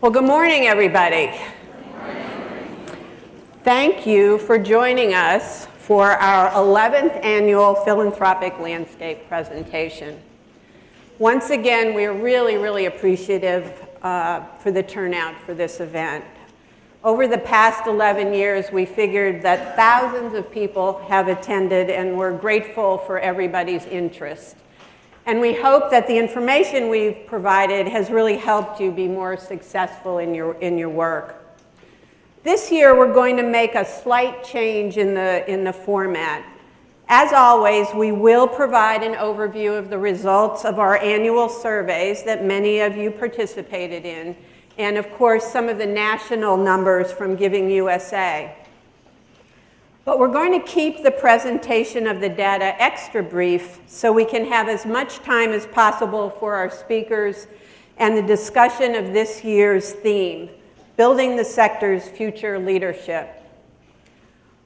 Well, good morning, everybody. Thank you for joining us for our 11th annual Philanthropic Landscape presentation. Once again, we are really appreciative for the turnout for this event. Over the past 11 years, we figured that thousands of people have attended, and we're grateful for everybody's interest. And we hope that the information we've provided has really helped you be more successful in your work. This year, we're going to make a slight change in the format. As always, we will provide an overview of the results of our annual surveys that many of you participated in, and of course, some of the national numbers from Giving USA. But we're going to keep the presentation of the data extra brief so we can have as much time as possible for our speakers and the discussion of this year's theme, Building the Sector's Future Leadership.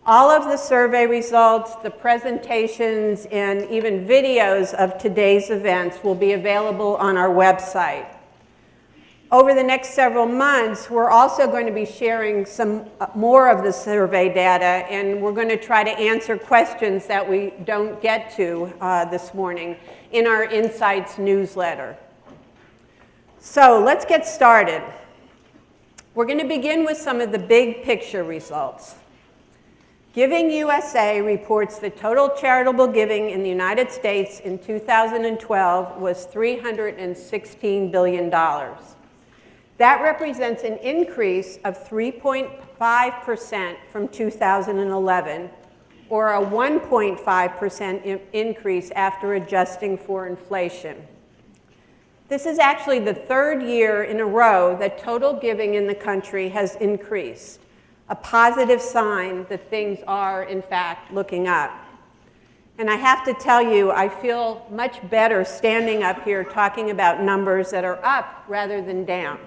All of the survey results, the presentations, and even videos of today's events will be available on our website. Over the next several months, we're also going to be sharing some more of the survey data, and we're going to try to answer questions that we don't get to this morning in our Insights newsletter. So let's get started. We're going to begin with some of the big picture results. Giving USA reports that total charitable giving in the United States in 2012 was $316 billion. That represents an increase of 3.5% from 2011, or a 1.5% increase after adjusting for inflation. This is actually the third year in a row that total giving in the country has increased, a positive sign that things are, in fact, looking up. And I have to tell you, I feel much better standing up here talking about numbers that are up rather than down.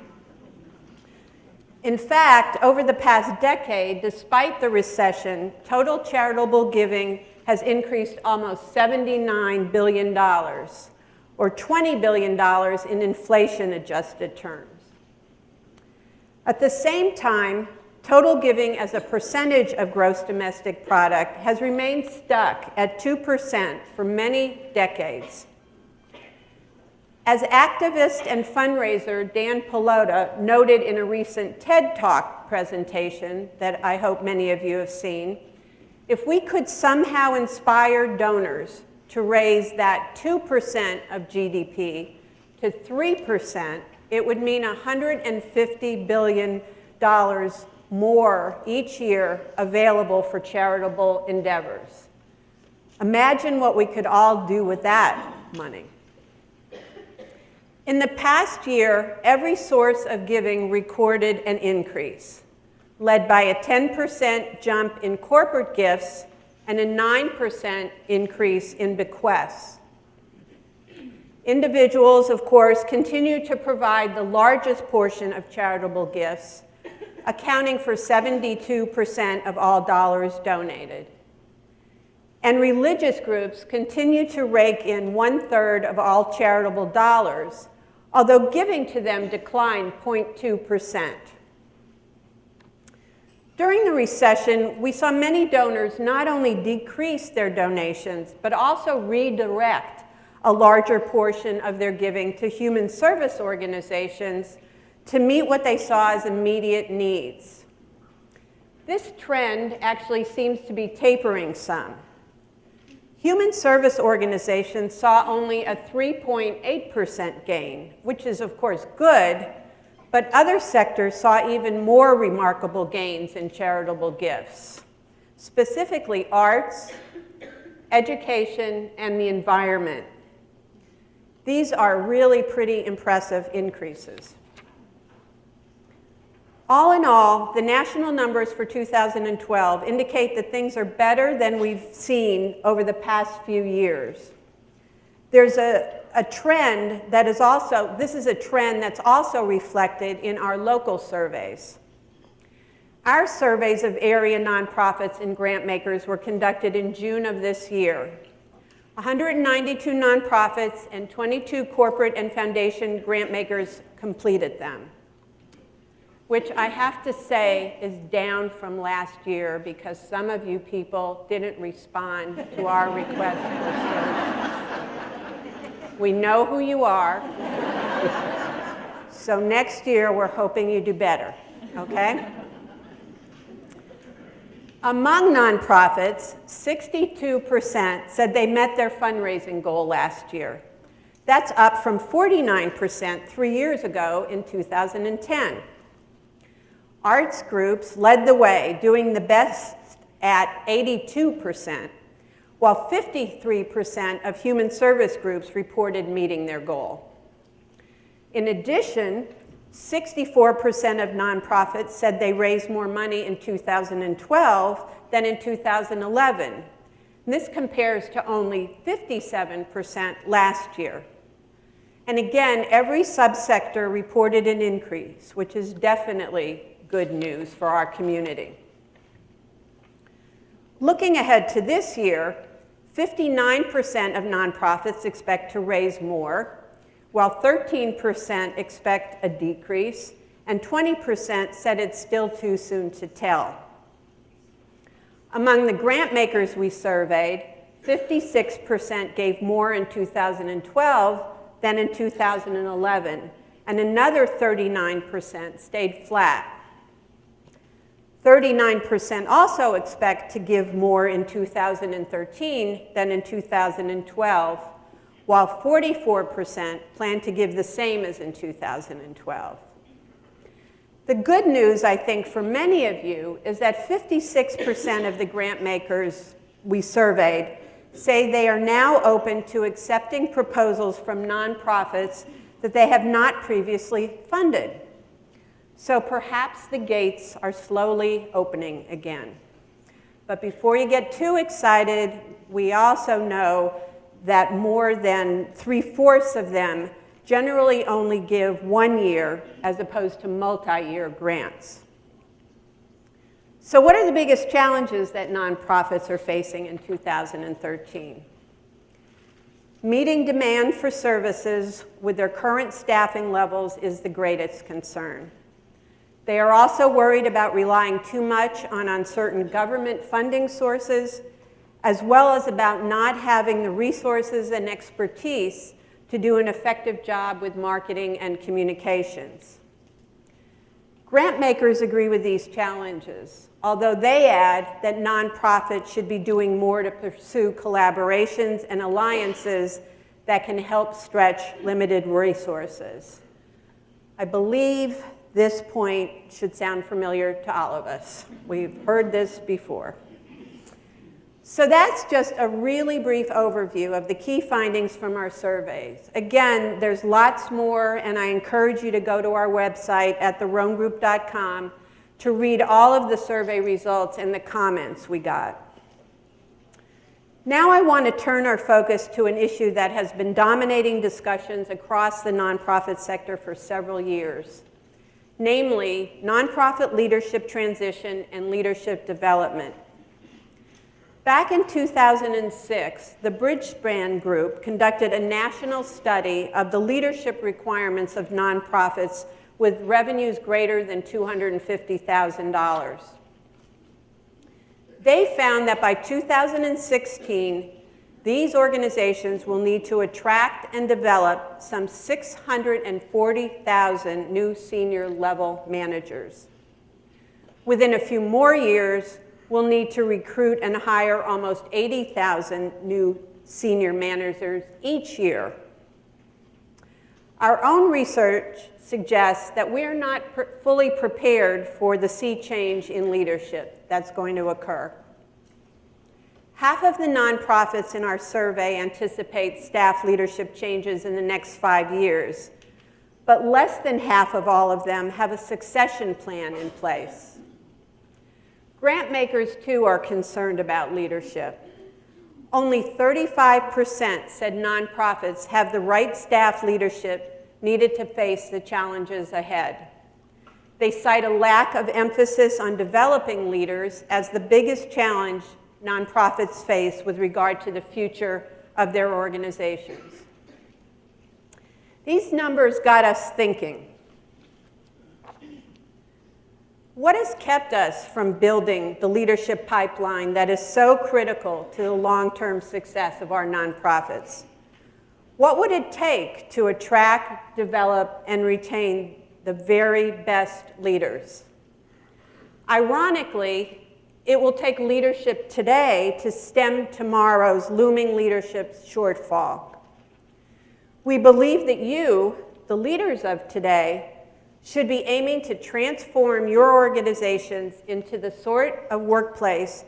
In fact, over the past decade, despite the recession, total charitable giving has increased almost $79 billion, or $20 billion in inflation-adjusted terms. At the same time, total giving as a percentage of gross domestic product has remained stuck at 2% for many decades. As activist and fundraiser Dan Pallotta noted in a recent TED Talk presentation that I hope many of you have seen, if we could somehow inspire donors to raise that 2% of GDP to 3%, it would mean $150 billion more each year available for charitable endeavors. Imagine what we could all do with that money. In the past year, every source of giving recorded an increase, led by a 10% jump in corporate gifts and a 9% increase in bequests. Individuals, of course, continue to provide the largest portion of charitable gifts, accounting for 72% of all dollars donated. And religious groups continue to rake in 1/3 of all charitable dollars, although giving to them declined 0.2%. During the recession, we saw many donors not only decrease their donations, but also redirect a larger portion of their giving to human service organizations to meet what they saw as immediate needs. This trend actually seems to be tapering some. Human service organizations saw only a 3.8% gain, which is of course good, but other sectors saw even more remarkable gains in charitable gifts, specifically arts, education, and the environment. These are really pretty impressive increases. All in all, the national numbers for 2012 indicate that things are better than we've seen over the past few years. There's a trend that is also, this is a trend that's also reflected in our local surveys. Our surveys of area nonprofits and grantmakers were conducted in June of this year. 192 nonprofits and 22 corporate and foundation grantmakers completed them. which I have to say is down from last year because some of you people didn't respond to our request for service. We know who you are, so next year we're hoping you do better, okay? Among nonprofits, 62% said they met their fundraising goal last year. That's up from 49% 3 years ago in 2010. Arts groups led the way, doing the best at 82%, while 53% of human service groups reported meeting their goal. In addition, 64% of nonprofits said they raised more money in 2012 than in 2011. And this compares to only 57% last year. And again, every subsector reported an increase, which is definitely good news for our community. Looking ahead to this year, 59% of nonprofits expect to raise more, while 13% expect a decrease, and 20% said it's still too soon to tell. Among the Grantmakers we surveyed, 56% gave more in 2012 than in 2011, and another 39% stayed flat. 39% also expect to give more in 2013 than in 2012, while 44% plan to give the same as in 2012. The good news, I think, for many of you is that 56% of the grant makers we surveyed say they are now open to accepting proposals from nonprofits that they have not previously funded. So perhaps the gates are slowly opening again. But before you get too excited, we also know that more than 3/4 of them generally only give 1 year as opposed to multi-year grants. So what are the biggest challenges that nonprofits are facing in 2013? Meeting demand for services with their current staffing levels is the greatest concern. They are also worried about relying too much on uncertain government funding sources, as well as about not having the resources and expertise to do an effective job with marketing and communications. Grantmakers agree with these challenges, although they add that nonprofits should be doing more to pursue collaborations and alliances that can help stretch limited resources. I believe this point should sound familiar to all of us. We've heard this before. So that's just a really brief overview of the key findings from our surveys. Again, there's lots more, and I encourage you to go to our website at theromegroup.com to read all of the survey results and the comments we got. Now I want to turn our focus to an issue that has been dominating discussions across the nonprofit sector for several years, namely nonprofit leadership transition and leadership development. Back in 2006, the Bridgespan Group conducted a national study of the leadership requirements of nonprofits with revenues greater than $250,000. They found that by 2016, these organizations will need to attract and develop some 640,000 new senior level managers. Within a few more years, we'll need to recruit and hire almost 80,000 new senior managers each year. Our own research suggests that we're not fully prepared for the sea change in leadership that's going to occur. Half of the nonprofits in our survey anticipate staff leadership changes in the next 5 years, but less than half of all of them have a succession plan in place. Grantmakers, too, are concerned about leadership. Only 35% said nonprofits have the right staff leadership needed to face the challenges ahead. They cite a lack of emphasis on developing leaders as the biggest challenge nonprofits face with regard to the future of their organizations. These numbers got us thinking. What has kept us from building the leadership pipeline that is so critical to the long-term success of our nonprofits? What would it take to attract, develop, and retain the very best leaders? Ironically, it will take leadership today to stem tomorrow's looming leadership shortfall. We believe that you, the leaders of today, should be aiming to transform your organizations into the sort of workplace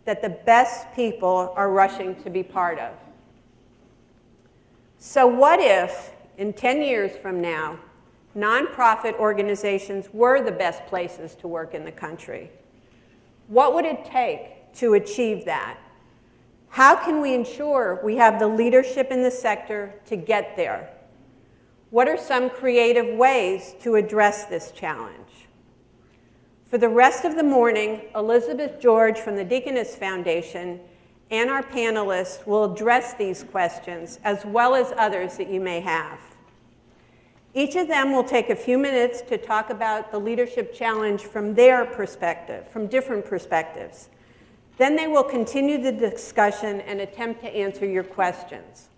that the best people are rushing to be part of. So what if, in 10 years from now, nonprofit organizations were the best places to work in the country? What would it take to achieve that? How can we ensure we have the leadership in the sector to get there? What are some creative ways to address this challenge? For the rest of the morning, Elizabeth George from the Deaconess Foundation and our panelists will address these questions as well as others that you may have. Each of them will take a few minutes to talk about the leadership challenge from their perspective, from different perspectives. Then they will continue the discussion and attempt to answer your questions.